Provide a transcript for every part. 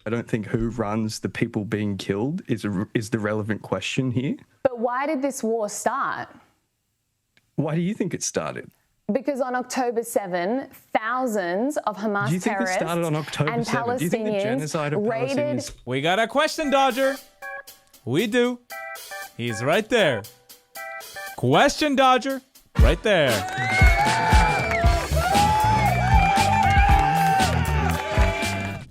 I don't think who runs the people being killed is the relevant question here. But why did this war start? Why do you think it started? Because on October 7, thousands of Hamas terrorists started on October and 7? Do you think the genocide of raided... Palestinians... We got a question, Dodger. We do. He's right there. Question, Dodger. Right there.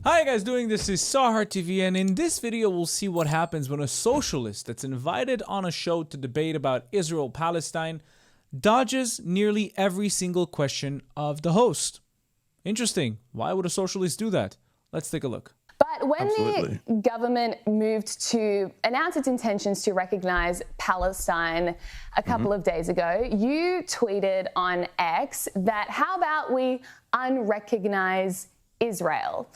Hi guys, doing this is Sahar TV, and in this video we'll see what happens when a socialist that's invited on a show to debate about Israel-Palestine dodges nearly every single question of the host. Interesting. Why would a socialist do that? Let's take a look. But when the government moved to announce its intentions to recognize Palestine a couple of days ago, you tweeted on X that how about we unrecognize Israel?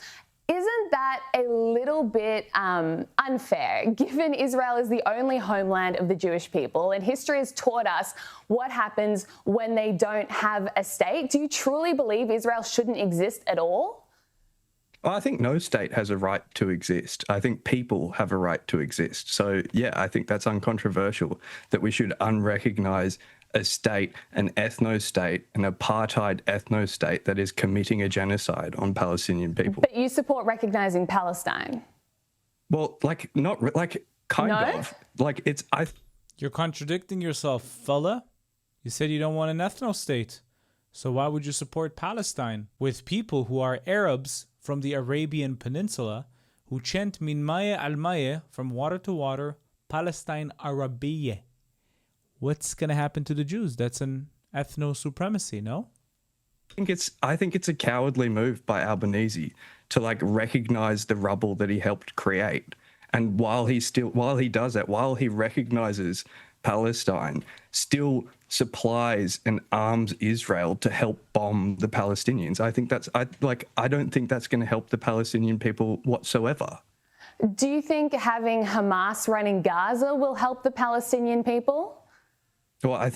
Isn't that a little bit unfair, given Israel is the only homeland of the Jewish people and history has taught us what happens when they don't have a state? Do you truly believe Israel shouldn't exist at all? Well, I think no state has a right to exist. I think people have a right to exist. So, yeah, I think that's uncontroversial, that we should unrecognize a state, an ethno-state, an apartheid ethno-state that is committing a genocide on Palestinian people. But you support recognizing Palestine? Well, kind of. Like, it's... You're contradicting yourself, fella. You said you don't want an ethno-state. So why would you support Palestine with people who are Arabs from the Arabian Peninsula who chant min maye al maye, from water to water, Palestine Arabiyye? What's going to happen to the Jews? That's an ethno-supremacy, no? I think it's a cowardly move by Albanese to recognize the rubble that he helped create. And while he does that, while he recognizes Palestine, still supplies and arms Israel to help bomb the Palestinians. I don't think that's going to help the Palestinian people whatsoever. Do you think having Hamas running Gaza will help the Palestinian people? Well, I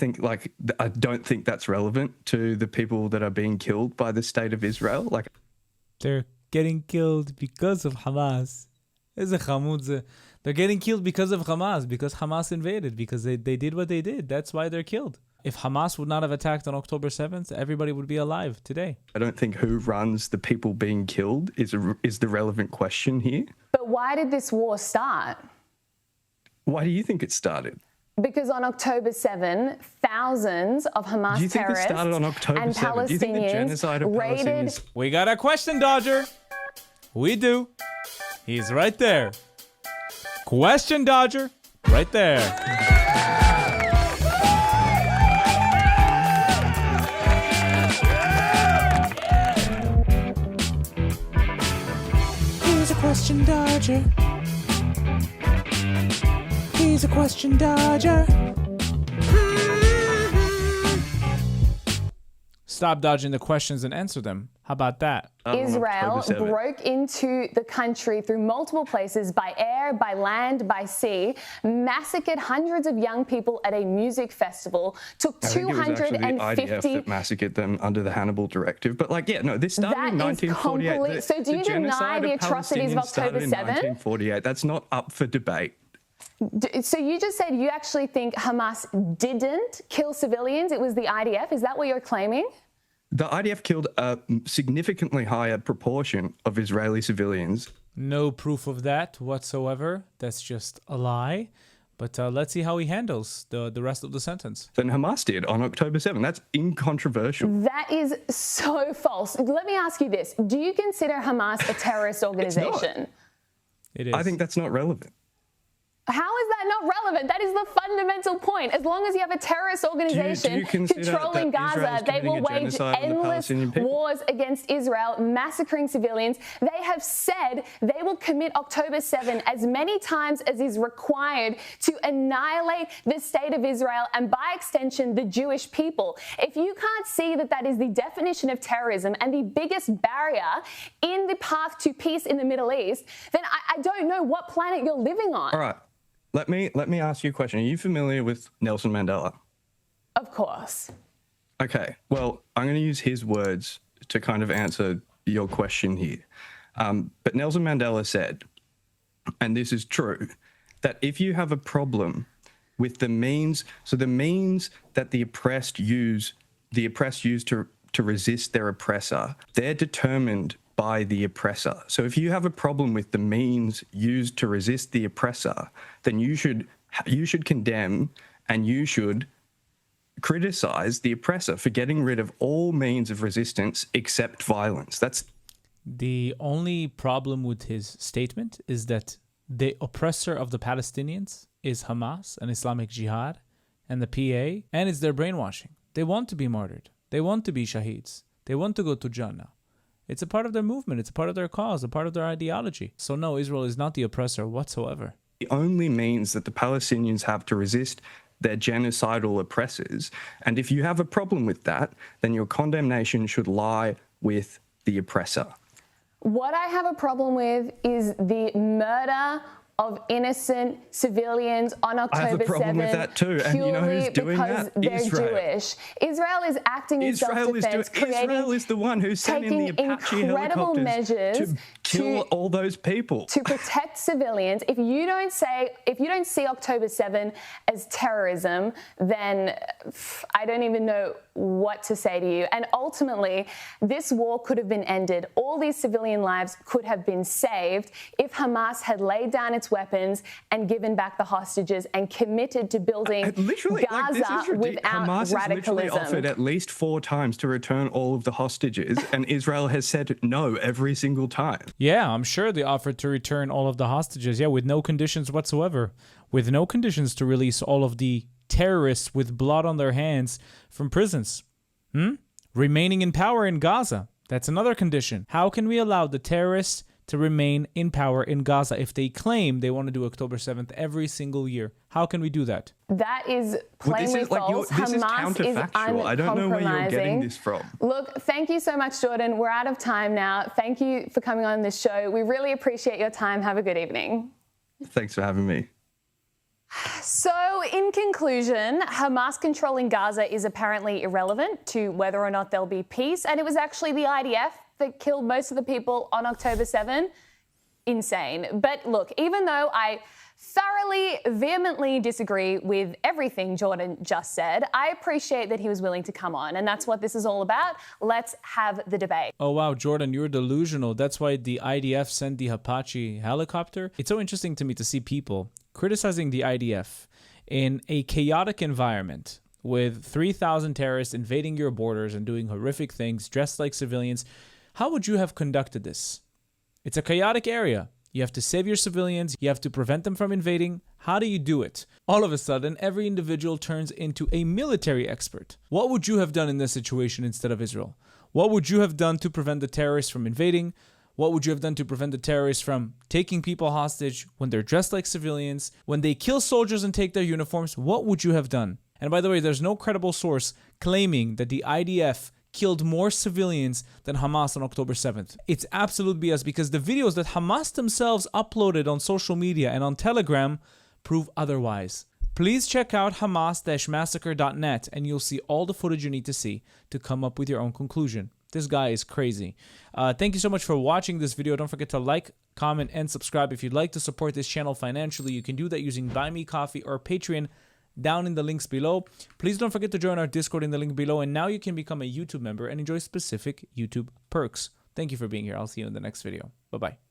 don't think that's relevant to the people that are being killed by the state of Israel. They're getting killed because of Hamas. They're getting killed because of Hamas, because Hamas invaded, because they did what they did. That's why they're killed. If Hamas would not have attacked on October 7th, everybody would be alive today. I don't think who runs the people being killed is the relevant question here. But why did this war start? Why do you think it started? Because on October 7, thousands of Hamas terrorists and Palestinians raided... We got a question, Dodger. We do. He's right there. Question, Dodger. Right there. Here's a question, Dodger. He's a question, Dodger. Stop dodging the questions and answer them. How about that? Israel broke into the country through multiple places, by air, by land, by sea, massacred hundreds of young people at a music festival, took 250... the IDF that massacred them under the Hannibal Directive. But this started in 1948. So do you deny the atrocities of October 7? 1948. That's not up for debate. So you just said you actually think Hamas didn't kill civilians, it was the IDF? Is that what you're claiming? The IDF killed a significantly higher proportion of Israeli civilians. No proof of that whatsoever. That's just a lie. But let's see how he handles the rest of the sentence. Than Hamas did on October 7. That's incontroversial. That is so false. Let me ask you this. Do you consider Hamas a terrorist organization? It is. I think that's not relevant. How is that not relevant? That is the fundamental point. As long as you have a terrorist organization controlling Gaza, they will wage endless wars against Israel, massacring civilians. They have said they will commit October 7 as many times as is required to annihilate the state of Israel and, by extension, the Jewish people. If you can't see that that is the definition of terrorism and the biggest barrier in the path to peace in the Middle East, then I don't know what planet you're living on. All right. Let me ask you a question. Are you familiar with Nelson Mandela? Of course. Okay. Well, I'm going to use his words to kind of answer your question here. But Nelson Mandela said, and this is true, that if you have a problem with the means, so the means that the oppressed use to resist their oppressor, they're determined by the oppressor. So if you have a problem with the means used to resist the oppressor, then you should condemn and you should criticize the oppressor for getting rid of all means of resistance except violence. That's the only problem with his statement is that the oppressor of the Palestinians is Hamas and Islamic Jihad and the PA, and it's their brainwashing. They want to be martyred. They want to be shaheeds. They want to go to Jannah. It's a part of their movement. It's a part of their cause, a part of their ideology. So no, Israel is not the oppressor whatsoever. The only means that the Palestinians have to resist their genocidal oppressors. And if you have a problem with that, then your condemnation should lie with the oppressor. What I have a problem with is the murder of innocent civilians on October 7th. I have a problem with that too. And you know who's doing that? They're Israel. Jewish. Israel is acting in self-defense, Israel is the one who's sending the Apache incredible measures to kill all those people. To protect civilians. If you don't see October 7 as terrorism, then I don't even know what to say to you. And ultimately, this war could have been ended. All these civilian lives could have been saved if Hamas had laid down its weapons and given back the hostages and committed to building Gaza without Hamas radicalism. Has literally offered at least 4 times to return all of the hostages, and Israel has said no every single time. Yeah, I'm sure they offered to return all of the hostages, with no conditions whatsoever, with no conditions to release all of the terrorists with blood on their hands from prisons. Remaining in power in Gaza, that's another condition. How can we allow the terrorists to remain in power in Gaza if they claim they want to do October 7th every single year? How can we do that? That is plainly false. This is Hamas is counterfactual. I don't know where you're getting this from. Look, thank you so much, Jordan. We're out of time now. Thank you for coming on this show. We really appreciate your time. Have a good evening. Thanks for having me. So, in conclusion, Hamas controlling Gaza is apparently irrelevant to whether or not there'll be peace, and it was actually the IDF that killed most of the people on October 7. Insane. But look, even though I thoroughly, vehemently disagree with everything Jordan just said, I appreciate that he was willing to come on, and that's what this is all about. Let's have the debate. Oh wow, Jordan, you're delusional. That's why the IDF sent the Apache helicopter. It's so interesting to me to see people criticizing the IDF in a chaotic environment with 3,000 terrorists invading your borders and doing horrific things, dressed like civilians. How would you have conducted this? It's a chaotic area. You have to save your civilians. You have to prevent them from invading. How do you do it? All of a sudden, every individual turns into a military expert. What would you have done in this situation instead of Israel? What would you have done to prevent the terrorists from invading? What would you have done to prevent the terrorists from taking people hostage when they're dressed like civilians? When they kill soldiers and take their uniforms, what would you have done? And by the way, there's no credible source claiming that the IDF killed more civilians than Hamas on October 7th. It's absolute BS because the videos that Hamas themselves uploaded on social media and on Telegram prove otherwise. Please check out hamas-massacre.net and you'll see all the footage you need to see to come up with your own conclusion. This guy is crazy. Thank you so much for watching this video. Don't forget to like, comment, and subscribe. If you'd like to support this channel financially, you can do that using Buy Me Coffee or Patreon down in the links below. Please don't forget to join our Discord in the link below, and now you can become a YouTube member and enjoy specific YouTube perks. Thank you for being here. I'll see you in the next video. Bye-bye.